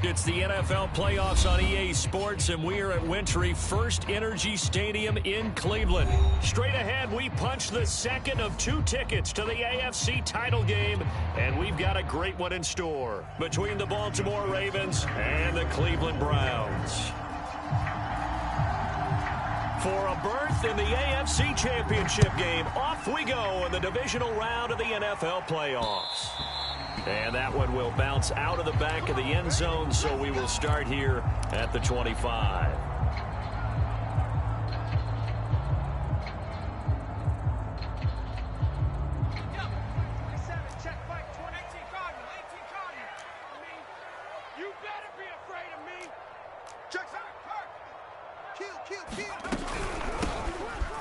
It's the NFL playoffs on EA Sports, and we are at Wintry First Energy Stadium in Cleveland. Straight ahead, we punch the second of 2 tickets to the AFC title game, and we've got a great one in store between the Baltimore Ravens and the Cleveland Browns. For a berth in the AFC Championship game, off we go in the divisional round of the NFL playoffs. And that one will bounce out of the back of the end zone, so we will start here at the 25.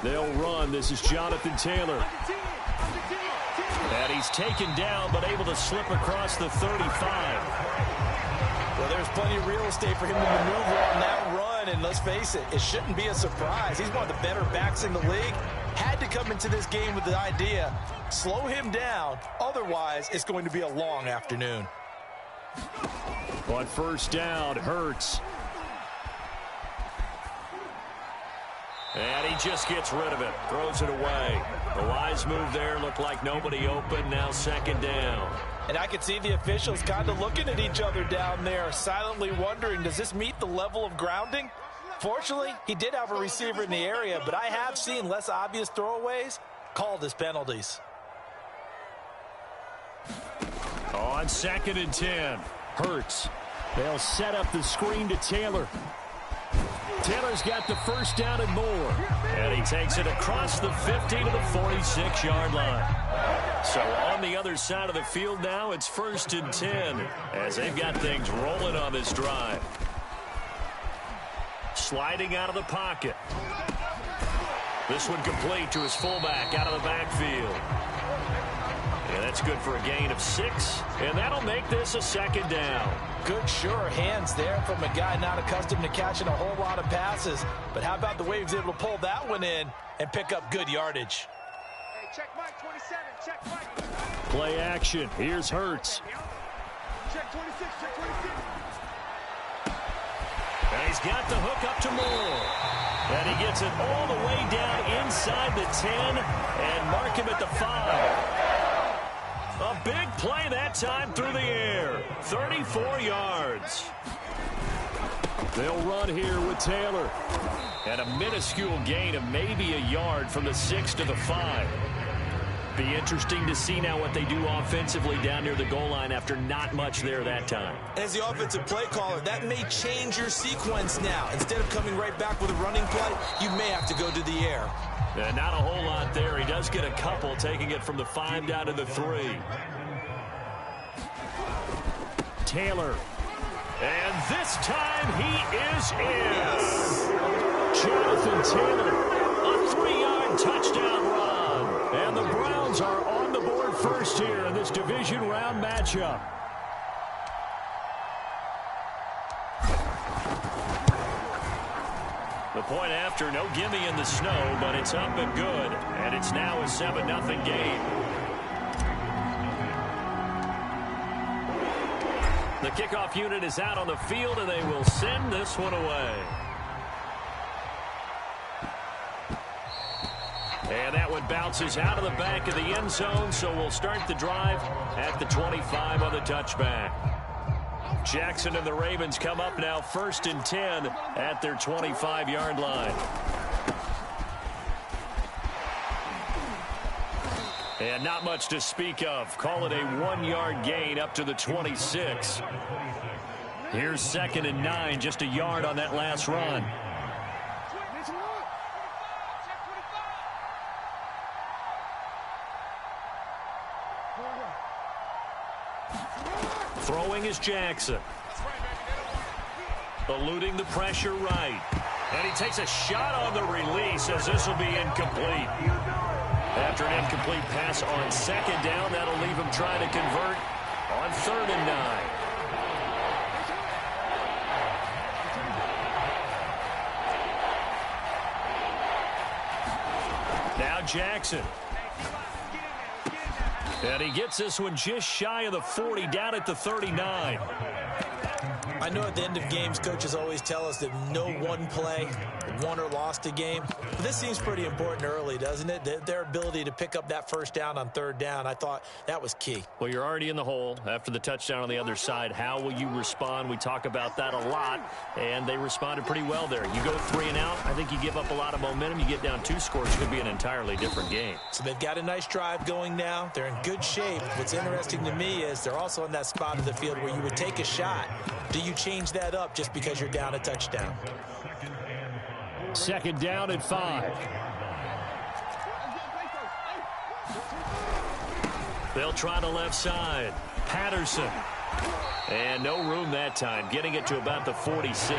They'll run. This is Jonathan Taylor. And he's taken down, but able to slip across the 35. Well, there's plenty of real estate for him to maneuver on that run, and let's face it, it shouldn't be a surprise. He's one of the better backs in the league. Had to come into this game with the idea, slow him down, otherwise it's going to be a long afternoon. On first down, Hurts. And he just gets rid of it, throws it away. The wise move there, looked like nobody open, now second down. And I could see the officials kind of looking at each other down there, silently wondering, does this meet the level of grounding? Fortunately, he did have a receiver in the area, but I have seen less obvious throwaways called as penalties. On 2nd and 10, Hurts. They'll set up the screen to Taylor. Taylor's got the first down and more. And he takes it across the 50 to the 46-yard line. So on the other side of the field now, it's 1st and 10 as they've got things rolling on this drive. Sliding out of the pocket. This one complete to his fullback out of the backfield. And that's good for a gain of 6. And that'll make this a 2nd down. Good, sure hands there from a guy not accustomed to catching a whole lot of passes. But how about the way he was able to pull that one in and pick up good yardage? Hey, check Mike 27, check Mike. Play action. Here's Hurts. Check 26, check 26. And he's got the hook up to Moore. And he gets it all the way down inside the 10 and mark him at the 5. A big play that time through the air. 34 yards. They'll run here with Taylor. And a minuscule gain of maybe a yard from the 6 to the 5. Be interesting to see now what they do offensively down near the goal line after not much there that time. As the offensive play caller, that may change your sequence now. Instead of coming right back with a running play, you may have to go to the air. And not a whole lot there. He does get a couple, taking it from the 5 down to the 3. Taylor. And this time he is in. Jonathan Taylor, a 3-yard touchdown run. And the Browns are on the board first here in this division round matchup. The point after, no gimme in the snow, but it's up and good. And it's now a 7-0 game. The kickoff unit is out on the field, and they will send this one away. And that one bounces out of the back of the end zone, so we'll start the drive at the 25 on the touchback. Jackson and the Ravens come up now 1st and 10 at their 25-yard line. And not much to speak of. Call it a 1-yard gain up to the 26. Here's 2nd and 9, just a yard on that last run. Throwing is Jackson. Eluding the pressure right. And he takes a shot on the release as this will be incomplete. After an incomplete pass on 2nd down, that'll leave him trying to convert on 3rd and 9. Now Jackson. And he gets this one just shy of the 40, down at the 39. I know at the end of games, coaches always tell us that no one play won or lost a game. But this seems pretty important early, doesn't it? Their ability to pick up that first down on third down, I thought that was key. Well, you're already in the hole after the touchdown on the other side. How will you respond? We talk about that a lot, and they responded pretty well there. You go 3 and out, I think you give up a lot of momentum. You get down 2 scores, it could be an entirely different game. So they've got a nice drive going now. They're in good shape. What's interesting to me is they're also in that spot of the field where you would take a shot. Do you change that up just because you're down a touchdown? 2nd down and 5. They'll try the left side. Patterson. And no room that time, getting it to about the 46.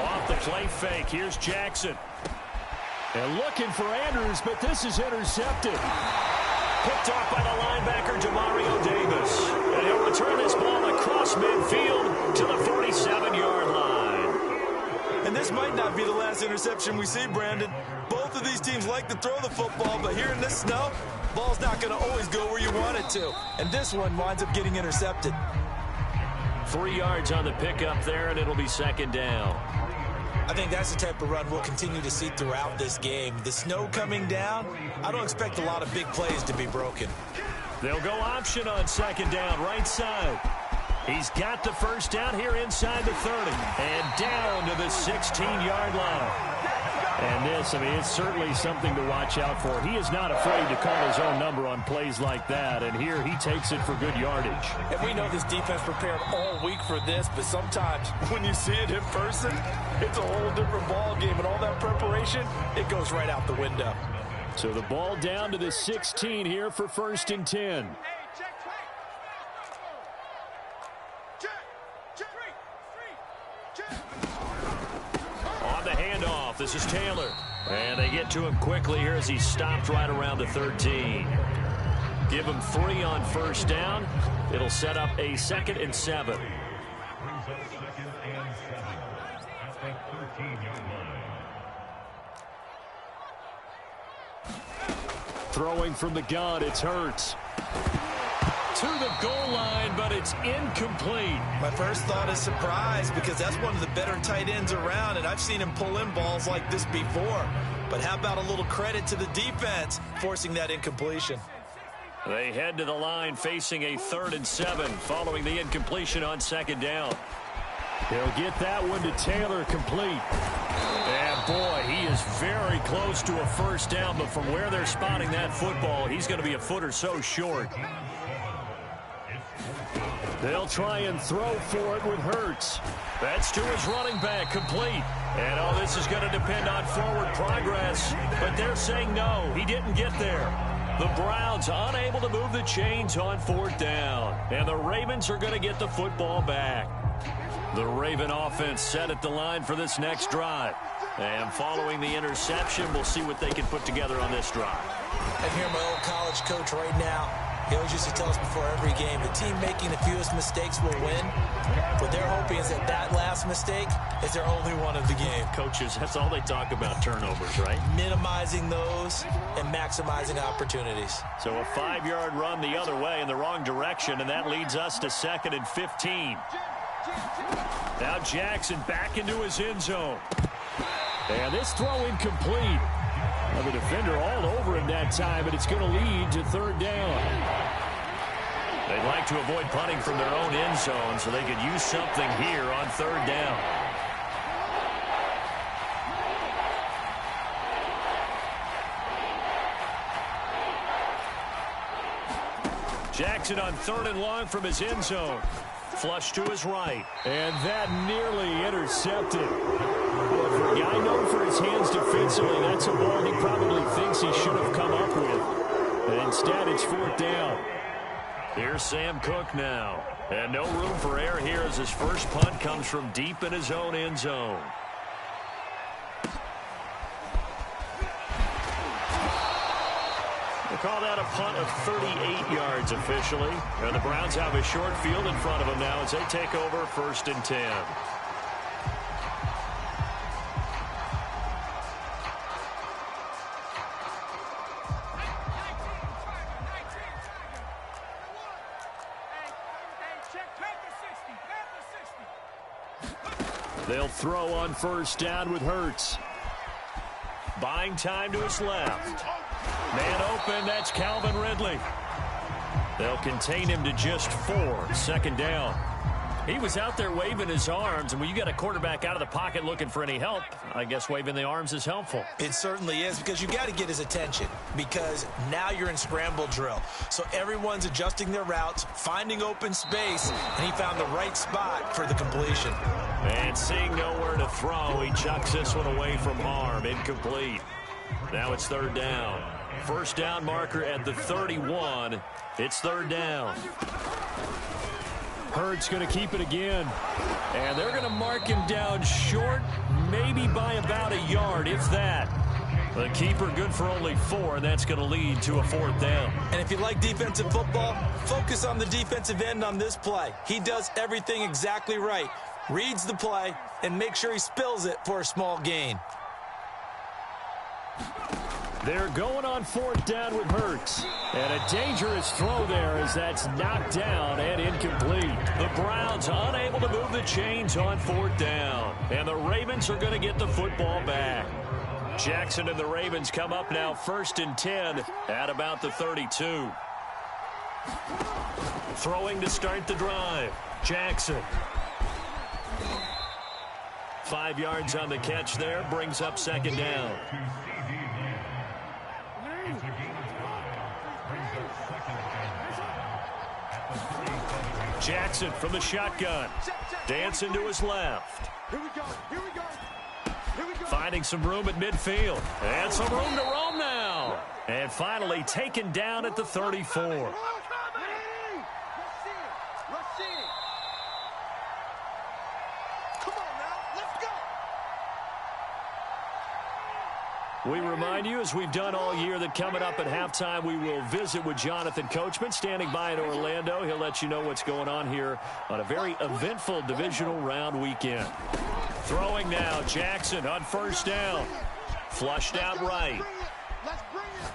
Off the play fake. Here's Jackson. And looking for Andrews, but this is intercepted. Picked off by the linebacker, Demario Davis. And he'll return this ball across midfield to the 47-yard line. And this might not be the last interception we see, Brandon. Both of these teams like to throw the football, but here in this snow, ball's not going to always go where you want it to. And this one winds up getting intercepted. 3 yards on the pickup there, and it'll be 2nd down. I think that's the type of run we'll continue to see throughout this game. The snow coming down, I don't expect a lot of big plays to be broken. They'll go option on 2nd down, right side. He's got the first down here inside the 30. And down to the 16-yard line. And this, I mean, it's certainly something to watch out for. He is not afraid to call his own number on plays like that. And here he takes it for good yardage. And we know this defense prepared all week for this, but sometimes when you see it in person, it's a whole different ball game. And all that preparation, it goes right out the window. So the ball down to the 16 here for 1st and 10. On the handoff, this is Taylor. And they get to him quickly here as he stopped right around the 13. Give him 3 on 1st down. It'll set up a 2nd and 7. Throwing from the gun, it's Hurts. To the goal line, but it's incomplete. My first thought is surprise because that's one of the better tight ends around, and I've seen him pull in balls like this before. But how about a little credit to the defense forcing that incompletion? They head to the line facing a 3rd and 7 following the incompletion on 2nd down. They'll get that one to Taylor complete. And boy, he is very close to a 1st down, but from where they're spotting that football, he's going to be a foot or so short. They'll try and throw for it with Hurts. That's to his running back, complete. And oh, this is going to depend on forward progress, but they're saying no, he didn't get there. The Browns unable to move the chains on 4th down, and the Ravens are going to get the football back. The Raven offense set at the line for this next drive. And following the interception, we'll see what they can put together on this drive. I hear my old college coach right now. He always used to tell us before every game, the team making the fewest mistakes will win. What they're hoping is that that last mistake is their only one of the game. Coaches, that's all they talk about, turnovers, right? Minimizing those and maximizing opportunities. So a 5-yard run the other way in the wrong direction, and that leads us to 2nd and 15. Now Jackson back into his end zone. And this throw incomplete. Well, the defender all over him that time, but it's going to lead to 3rd down. They'd like to avoid punting from their own end zone so they could use something here on 3rd down. Jackson on 3rd and long from his end zone. Flush to his right. And that nearly intercepted. Well, for a guy known for his hands defensively, that's a ball he probably thinks he should have come up with. And instead, it's 4th down. Here's Sam Cook now. And no room for error here as his first punt comes from deep in his own end zone. We'll call that a punt of 38 yards officially. And the Browns have a short field in front of them now as they take over 1st and 10. They'll throw on first down with Hurts. Buying time to his left. Man open, that's Calvin Ridley. They'll contain him to just 4. Second down. He was out there waving his arms, and when you got a quarterback out of the pocket looking for any help, I guess waving the arms is helpful. It certainly is, because you got to get his attention, because now you're in scramble drill. So everyone's adjusting their routes, finding open space, and he found the right spot for the completion. And seeing nowhere to throw, he chucks this one away from harm. Incomplete. Now it's third down. First down marker at the 31. It's third down. Hurts going to keep it again. And they're going to mark him down short, maybe by about a yard, if that. The keeper good for only 4, and that's going to lead to a fourth down. And if you like defensive football, focus on the defensive end on this play. He does everything exactly right. Reads the play and make sure he spills it for a small gain. They're going on fourth down with Hurts. And a dangerous throw there as that's knocked down and incomplete. The Browns unable to move the chains on fourth down. And the Ravens are going to get the football back. Jackson and the Ravens come up now 1st and 10 at about the 32. Throwing to start the drive. Jackson. 5 yards on the catch there. Brings up second down. Jackson from the shotgun. Dancing to his left. Here we go. Here we go. Here we go. Finding some room at midfield. And some room to roam now. And finally taken down at the 34. Let's see it. Come on now. Let's go. We remind you, as we've done all year, that coming up at halftime, we will visit with Jonathan Coachman, standing by in Orlando. He'll let you know what's going on here on a very eventful divisional round weekend. Throwing now, Jackson on first down. Flushed out right. Let's bring it.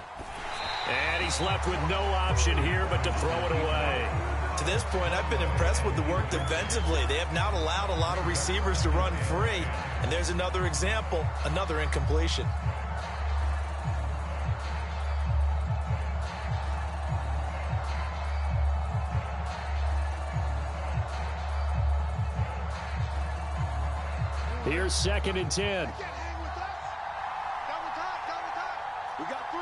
And he's left with no option here but to throw it away. To this point, I've been impressed with the work defensively. They have not allowed a lot of receivers to run free. And there's another example, another incompletion. Here's 2nd and 10. Can't hang with us. Double time. We got 3,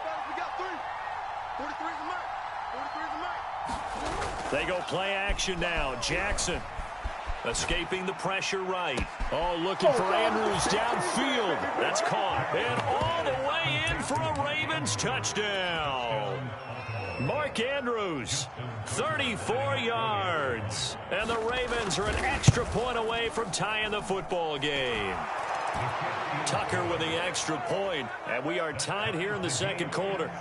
fellas. We got 3. 43's the mark. 43's the mark. They go play action now. Jackson escaping the pressure right. Oh, looking for Andrews downfield. That's caught. And all the way in for a Ravens touchdown. Mark Andrews, 34 yards. And the Ravens are an extra point away from tying the football game. Tucker with the extra point, and we are tied here in the second quarter.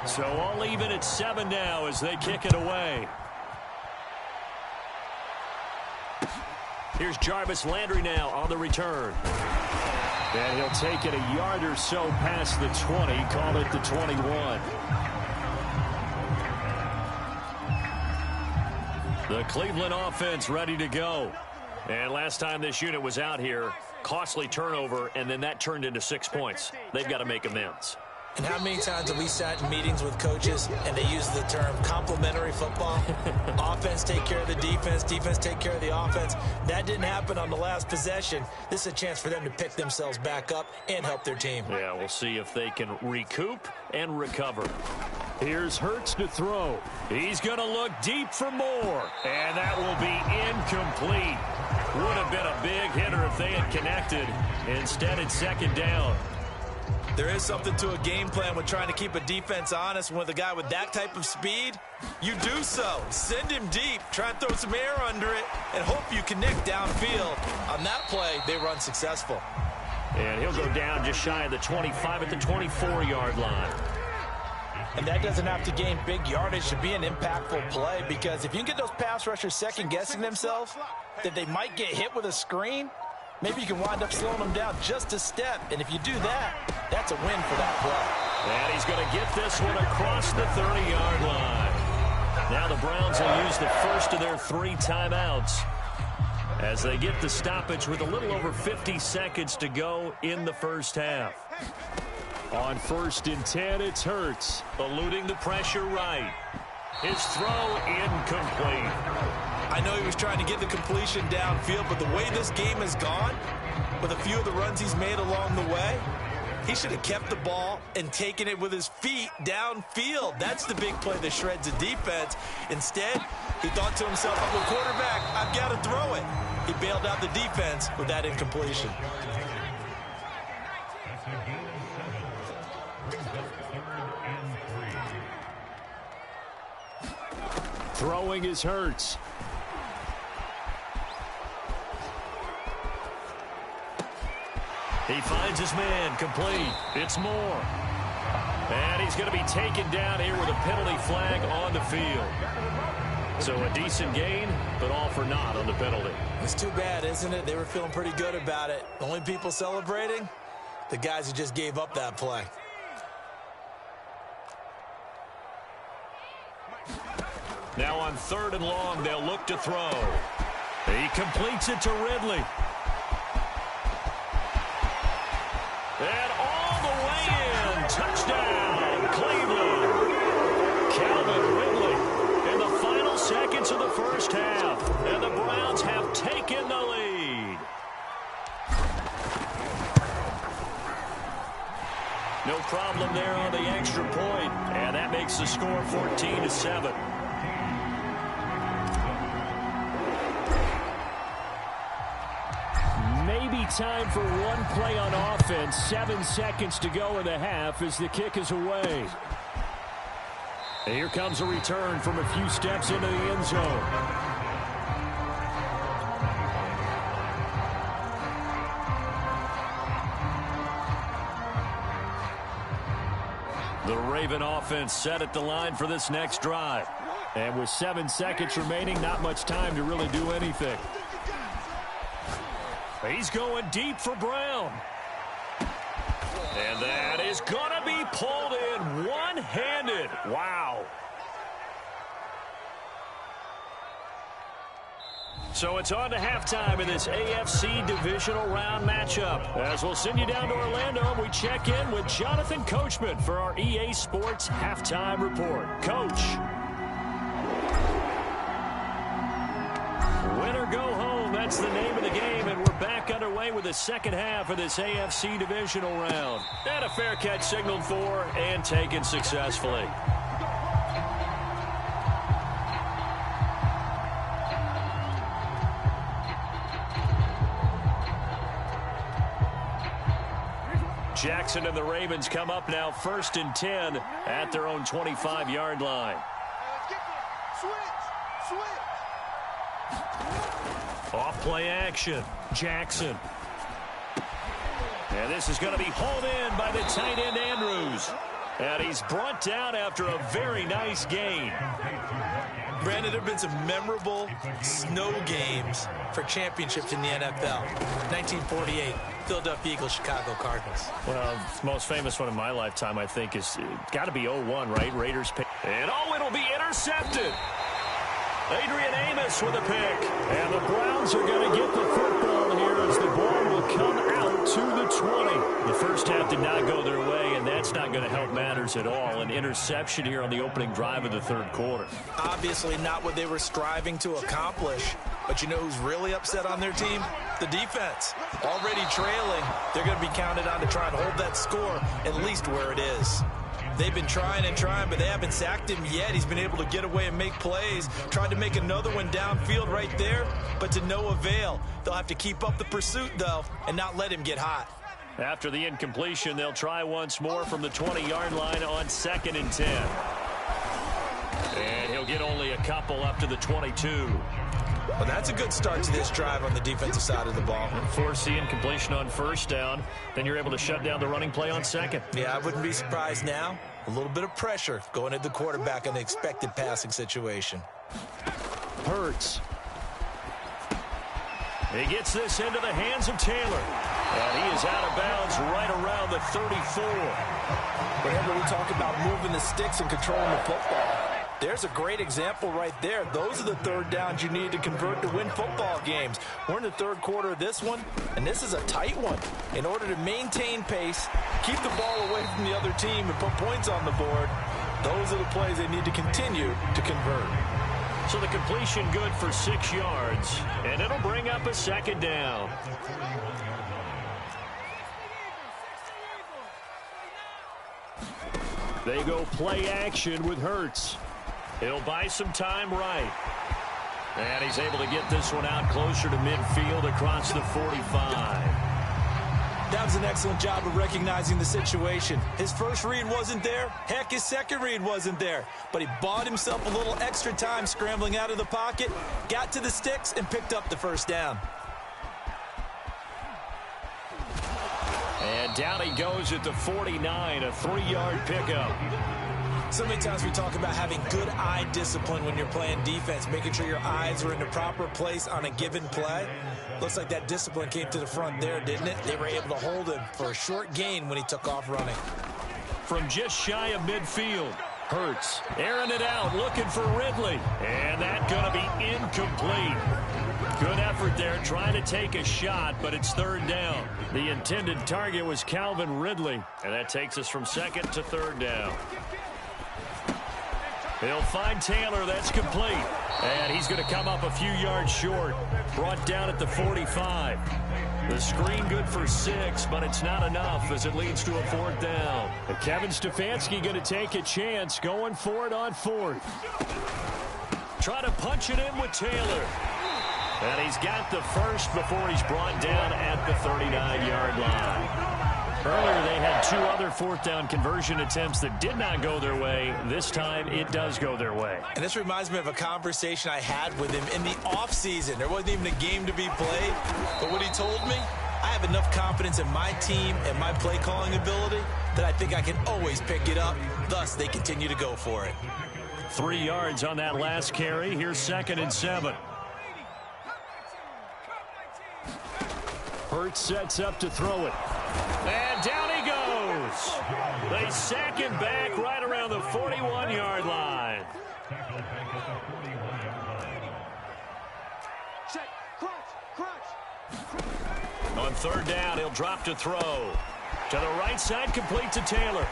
So all even at 7 now as they kick it away. Here's Jarvis Landry now on the return. And he'll take it a yard or so past the 20, call it the 21. The Cleveland offense ready to go. And last time this unit was out here, costly turnover, and then that turned into 6 points. They've got to make amends. And how many times have we sat in meetings with coaches and they use the term complementary football? Offense take care of the defense, defense take care of the offense. That didn't happen on the last possession. This is a chance for them to pick themselves back up and help their team. Yeah, we'll see if they can recoup and recover. Here's Hurts to throw. He's going to look deep for more. And that will be incomplete. Would have been a big hitter if they had connected. Instead, it's second down. There is something to a game plan with trying to keep a defense honest. With a guy with that type of speed, you do so. Send him deep, try and throw some air under it, and hope you connect downfield. On that play, they were unsuccessful. And he'll go down just shy of the 25 at the 24-yard line. And that doesn't have to gain big yardage to be an impactful play, because if you can get those pass rushers second-guessing themselves that they might get hit with a screen, maybe you can wind up slowing them down just a step. And if you do that, that's a win for that play. And he's going to get this one across the 30-yard line. Now the Browns will use the first of their 3 timeouts as they get the stoppage with a little over 50 seconds to go in the first half. On 1st and 10, it's Hurts, eluding the pressure right. His throw incomplete. I know he was trying to get the completion downfield, but the way this game has gone, with a few of the runs he's made along the way, he should have kept the ball and taken it with his feet downfield. That's the big play that shreds the defense. Instead, he thought to himself, I'm a quarterback, I've got to throw it. He bailed out the defense with that incompletion. Throwing is Hurts. He finds his man, complete. It's Moore. And he's going to be taken down here with a penalty flag on the field. So a decent gain, but all for naught on the penalty. It's too bad, isn't it? They were feeling pretty good about it. The only people celebrating, the guys who just gave up that play. Now on 3rd and long, they'll look to throw. He completes it to Ridley. And all the way in. Touchdown, Cleveland. Calvin Ridley in the final seconds of the first half. And the Browns have taken the lead. No problem there on the extra point. And that makes the score 14-7. Time for one play on offense. 7 seconds to go in the half as the kick is away. And here comes a return from a few steps into the end zone. The Raven offense set at the line for this next drive. And with 7 seconds remaining, not much time to really do anything. He's going deep for Brown. And that is going to be pulled in one-handed. Wow. So it's on to halftime in this AFC divisional round matchup. As we'll send you down to Orlando, and we check in with Jonathan Coachman for our EA Sports Halftime Report. Coach. Win or go home, that's the name of the game, and we're back underway with the second half of this AFC divisional round. And a fair catch signaled for and taken successfully. Jackson and the Ravens come up now 1st and 10 at their own 25-yard line. Off play action. Jackson. And this is going to be hauled in by the tight end Andrews. And he's brought down after a very nice gain. Brandon, there have been some memorable snow games for championships in the NFL. 1948, Philadelphia Eagles, Chicago Cardinals. Well, the most famous one in my lifetime, I think, is got to be 0-1, right? Raiders pick. And it'll be intercepted. Adrian Amos with a pick. And the Browns are going to get the football here as the ball will come out to the 20. The first half did not go their way, and that's not going to help matters at all. An interception here on the opening drive of the third quarter. Obviously not what they were striving to accomplish. But you know who's really upset on their team? The defense. Already trailing, they're going to be counted on to try and hold that score at least where it is. They've been trying and trying, but they haven't sacked him yet. He's been able to get away and make plays. Tried to make another one downfield right there, but to no avail. They'll have to keep up the pursuit, though, and not let him get hot. After the incompletion, they'll try once more from the 20-yard line on 2nd and 10. And he'll get only a couple up to the 22. Well, that's a good start to this drive on the defensive side of the ball. Force the incompletion on 1st down. Then you're able to shut down the running play on 2nd. Yeah, I wouldn't be surprised now. A little bit of pressure going at the quarterback in the expected passing situation. Hurts. He gets this into the hands of Taylor. And he is out of bounds right around the 34. Whenever we talk about moving the sticks and controlling the football, There's a great example right there. Those are the third downs you need to convert to win football games. We're in the third quarter of this one, and this is a tight one. In order to maintain pace, keep the ball away from the other team, and put points on the board, those are the plays they need to continue to convert. So the completion good for 6 yards, and it'll bring up a second down. They go play action with Hurts. He'll buy some time right. And he's able to get this one out closer to midfield across the 45. That was an excellent job of recognizing the situation. His first read wasn't there. Heck, his second read wasn't there. But he bought himself a little extra time scrambling out of the pocket, got to the sticks, and picked up the first down. And down he goes at the 49, a 3-yard pickup. So many times we talk about having good eye discipline when you're playing defense, making sure your eyes are in the proper place on a given play. Looks like that discipline came to the front there, didn't it? They were able to hold him for a short gain when he took off running. From just shy of midfield, Hurts airing it out, looking for Ridley. And that's going to be incomplete. Good effort there, trying to take a shot, but it's third down. The intended target was Calvin Ridley, and that takes us from second to third down. He'll find Taylor. That's complete. And he's going to come up a few yards short. Brought down at the 45. The screen good for 6, but it's not enough as it leads to a fourth down. And Kevin Stefanski going to take a chance, going for it on fourth. Try to punch it in with Taylor. And he's got the first before he's brought down at the 39-yard line. Earlier, they had 2 other fourth down conversion attempts that did not go their way. This time, it does go their way. And this reminds me of a conversation I had with him in the offseason. There wasn't even a game to be played. But what he told me, I have enough confidence in my team and my play calling ability that I think I can always pick it up. Thus, they continue to go for it. 3 yards on that last carry. Here's 2nd and 7. Hurts sets up to throw it. And down he goes. They sack him back right around the 41-yard line. Check, crunch. On third down, he'll drop to throw. To the right side, complete to Taylor.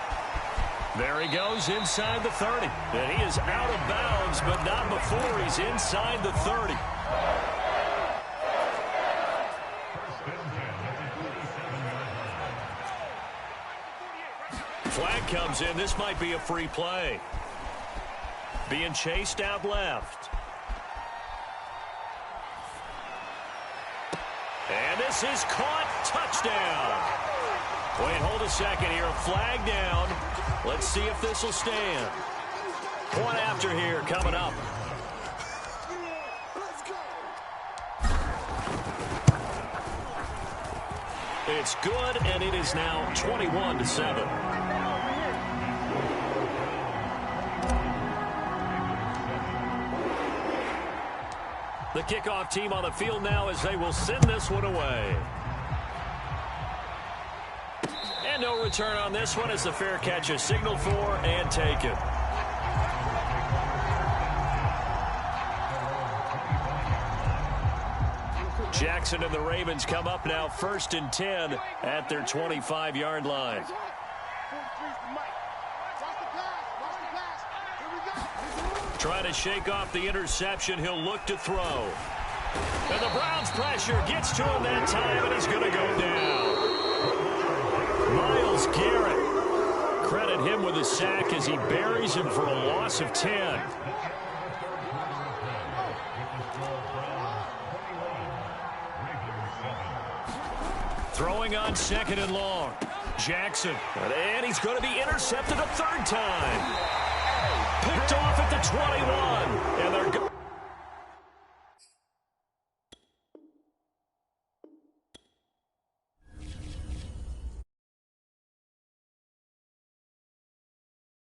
There he goes inside the 30. And he is out of bounds, but not before he's inside the 30. Flag comes in. This might be a free play. Being chased out left. And this is caught. Touchdown. Wait, hold a second here. Flag down. Let's see if this will stand. Point after here coming up. It's good, and it is now 21-7. The kickoff team on the field now as they will send this one away. And no return on this one as the fair catch is signaled for and taken. Jackson and the Ravens come up now 1st and 10 at their 25-yard line. Trying to shake off the interception. He'll look to throw. And the Browns pressure gets to him that time, and he's going to go down. Myles Garrett. Credit him with a sack as he buries him for a loss of 10. Throwing on 2nd and long. Jackson. And he's going to be intercepted a 3rd time. Picked off at the 21. And they're